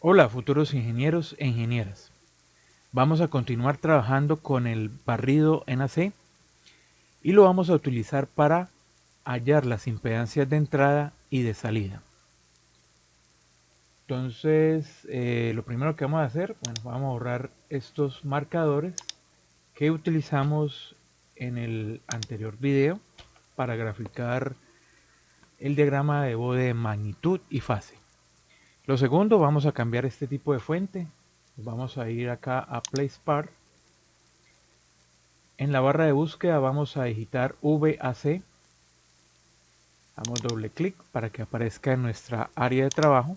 Hola futuros ingenieros e ingenieras. Vamos a continuar trabajando con el barrido NAC y lo vamos a utilizar para hallar las impedancias de entrada y de salida. Entonces, lo primero que vamos a hacer, bueno, vamos a borrar estos marcadores que utilizamos en el anterior video para graficar el diagrama de bode de magnitud y fase. Lo segundo, vamos a cambiar este tipo de fuente. Vamos a ir acá a Place Part. En la barra de búsqueda vamos a digitar VAC. Damos doble clic para que aparezca en nuestra área de trabajo.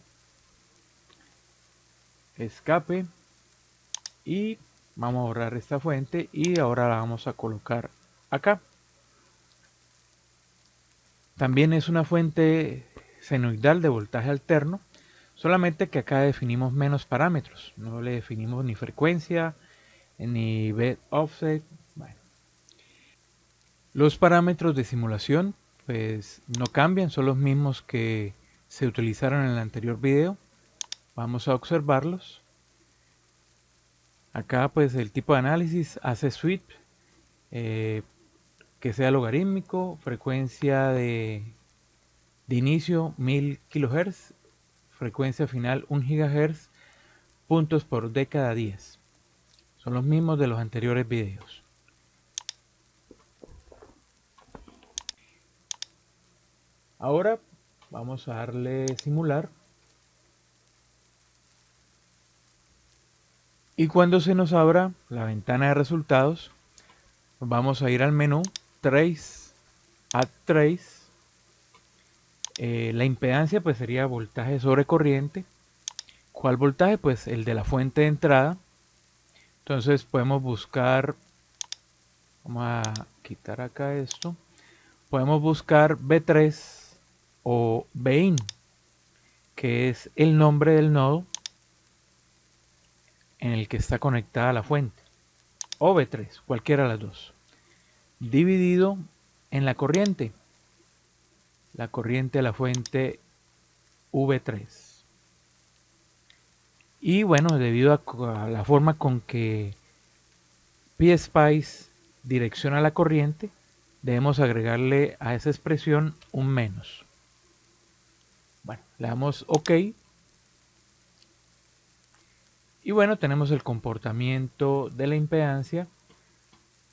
Escape. Y vamos a borrar esta fuente y ahora la vamos a colocar acá. También es una fuente senoidal de voltaje alterno, solamente que acá definimos menos parámetros. No le definimos ni frecuencia, ni bed offset. Bueno. Los parámetros de simulación pues no cambian, son los mismos que se utilizaron en el anterior video. Vamos a observarlos. Acá pues el tipo de análisis hace sweep, que sea logarítmico, frecuencia de inicio 1000 kHz, frecuencia final 1 GHz, puntos por década 10. Son los mismos de los anteriores videos. Ahora vamos a darle simular. Y cuando se nos abra la ventana de resultados, vamos a ir al menú Trace, Add Trace. La impedancia pues sería voltaje sobre corriente. ¿Cuál voltaje? Pues el de la fuente de entrada. Entonces podemos buscar, vamos a quitar acá esto, podemos buscar B3 o BIN, que es el nombre del nodo en el que está conectada la fuente, o B3, cualquiera de las dos, dividido en la corriente de la fuente V3. Y bueno, debido a la forma con que PSpice direcciona la corriente, debemos agregarle a esa expresión un menos. Bueno, le damos OK. Y bueno, tenemos el comportamiento de la impedancia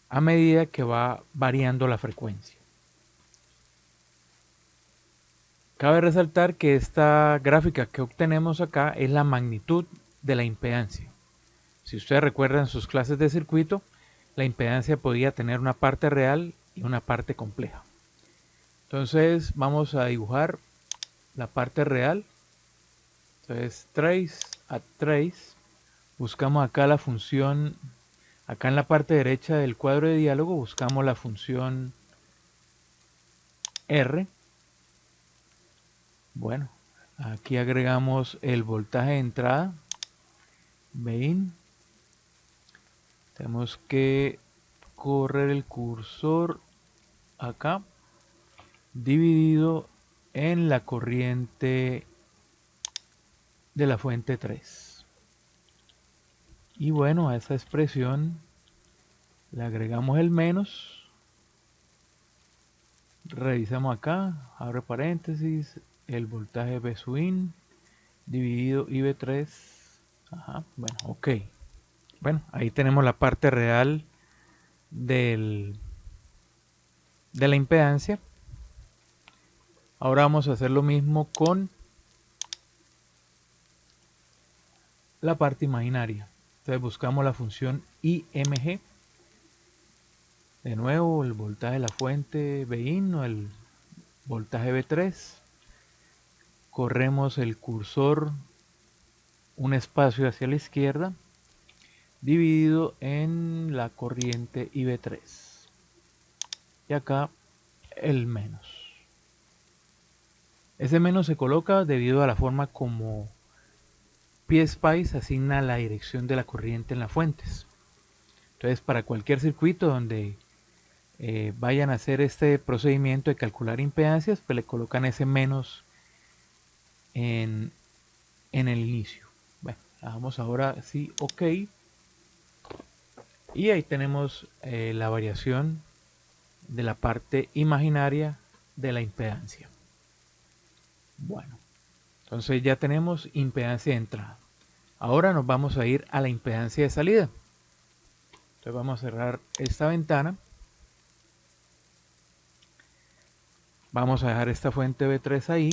a medida que va variando la frecuencia. Cabe resaltar que esta gráfica que obtenemos acá es la magnitud de la impedancia. Si ustedes recuerdan sus clases de circuito, la impedancia podía tener una parte real y una parte compleja. Entonces vamos a dibujar la parte real. Entonces trace, add trace. Buscamos acá la función, acá en la parte derecha del cuadro de diálogo buscamos la función R. Bueno, aquí agregamos el voltaje de entrada, Bin. Tenemos que correr el cursor acá, dividido en la corriente de la fuente 3. Y bueno, a esa expresión le agregamos el menos. Revisamos acá, abre paréntesis, el voltaje B sub in dividido IB3. Ajá, bueno, ok. Bueno, ahí tenemos la parte real de la impedancia. Ahora vamos a hacer lo mismo con la parte imaginaria. Entonces buscamos la función IMG. De nuevo el voltaje de la fuente Bin o el voltaje B3. Corremos el cursor un espacio hacia la izquierda, dividido en la corriente IB3. Y acá el menos. Ese menos se coloca debido a la forma como PSpice asigna la dirección de la corriente en las fuentes. Entonces, para cualquier circuito donde vayan a hacer este procedimiento de calcular impedancias, pues le colocan ese menos en el inicio. Bueno, damos ahora sí OK. Y ahí tenemos la variación de la parte imaginaria de la impedancia. Bueno, entonces ya tenemos impedancia de entrada. Ahora nos vamos a ir a la impedancia de salida. Entonces vamos a cerrar esta ventana. Vamos a dejar esta fuente B3 ahí.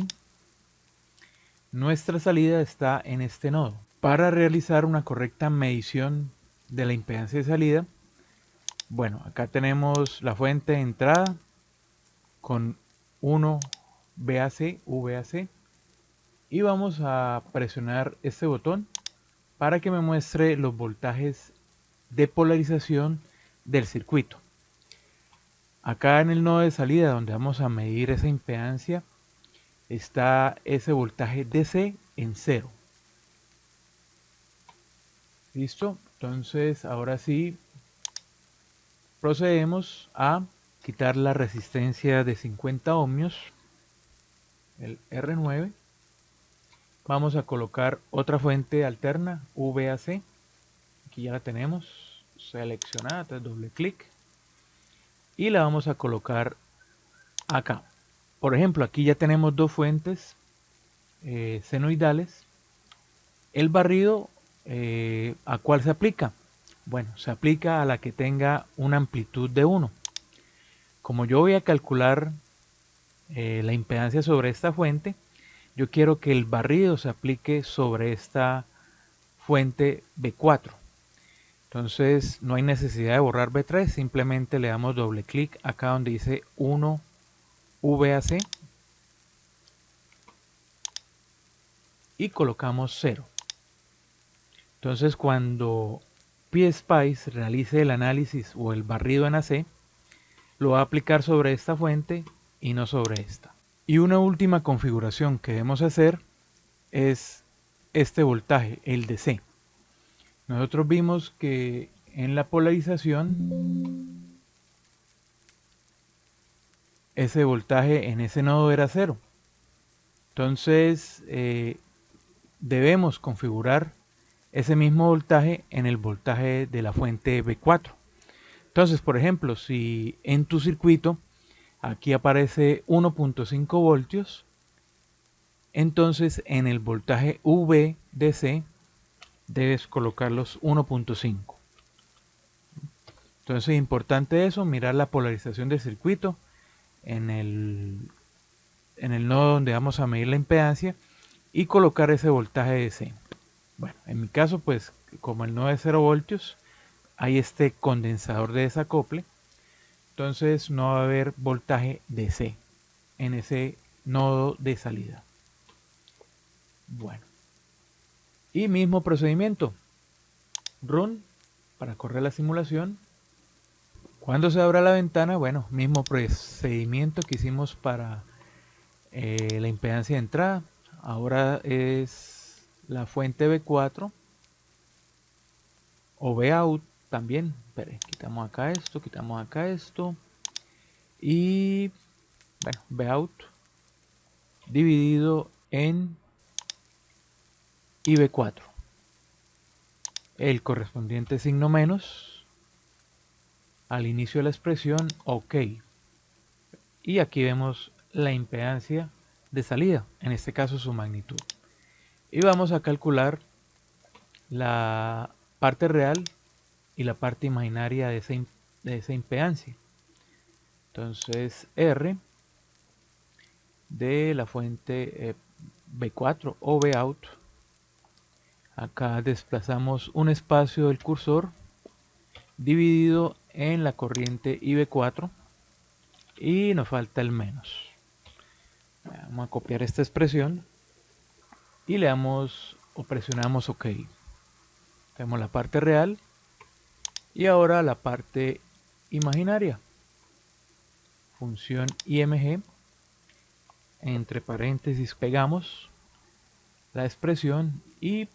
Nuestra salida está en este nodo. Para realizar una correcta medición de la impedancia de salida, bueno, acá tenemos la fuente de entrada con 1 VAC y vamos a presionar este botón para que me muestre los voltajes de polarización del circuito. Acá en el nodo de salida donde vamos a medir esa impedancia está ese voltaje DC en 0. Listo, entonces ahora sí procedemos a quitar la resistencia de 50 ohmios, el R9. Vamos a colocar otra fuente alterna, VAC. Aquí ya la tenemos seleccionada, doble clic. Y la vamos a colocar acá. Por ejemplo, aquí ya tenemos dos fuentes senoidales. El barrido, ¿a cuál se aplica? Bueno, se aplica a la que tenga una amplitud de 1. Como yo voy a calcular la impedancia sobre esta fuente, yo quiero que el barrido se aplique sobre esta fuente B4. Entonces no hay necesidad de borrar B3, simplemente le damos doble clic acá donde dice 1 VAC y colocamos 0. Entonces cuando PSpice realice el análisis o el barrido en AC, lo va a aplicar sobre esta fuente y no sobre esta. Y una última configuración que debemos hacer es este voltaje, el DC. Nosotros vimos que en la polarización ese voltaje en ese nodo era 0. Entonces debemos configurar ese mismo voltaje en el voltaje de la fuente B4. Entonces, por ejemplo, si en tu circuito aquí aparece 1.5 voltios, entonces en el voltaje VDC debes colocar los 1.5. Entonces es importante eso, mirar la polarización del circuito en el nodo donde vamos a medir la impedancia y colocar ese voltaje DC. Bueno, en mi caso, pues como el nodo es 0 voltios, hay este condensador de desacople, entonces no va a haber voltaje DC en ese nodo de salida. Bueno, y mismo procedimiento, run para correr la simulación. Cuando se abra la ventana, bueno, mismo procedimiento que hicimos para la impedancia de entrada. Ahora es la fuente B4 o Bout también. Espere, quitamos acá esto y bueno, Bout dividido en IB4, el correspondiente signo menos al inicio de la expresión, OK. Y aquí vemos la impedancia de salida, en este caso su magnitud. Y vamos a calcular la parte real y la parte imaginaria de esa impedancia. Entonces R de la fuente B4 o Bout. Acá desplazamos un espacio del cursor dividido en la corriente IB4 y nos falta el menos. Vamos a copiar esta expresión y le damos o presionamos OK. Tenemos la parte real y ahora la parte imaginaria. Función IMG, entre paréntesis pegamos la expresión y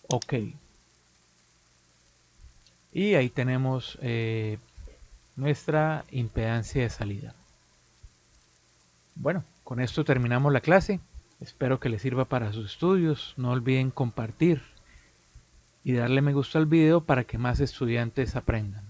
OK. Y ahí tenemos nuestra impedancia de salida. Bueno, con esto terminamos la clase. Espero que les sirva para sus estudios. No olviden compartir y darle me gusta al video para que más estudiantes aprendan.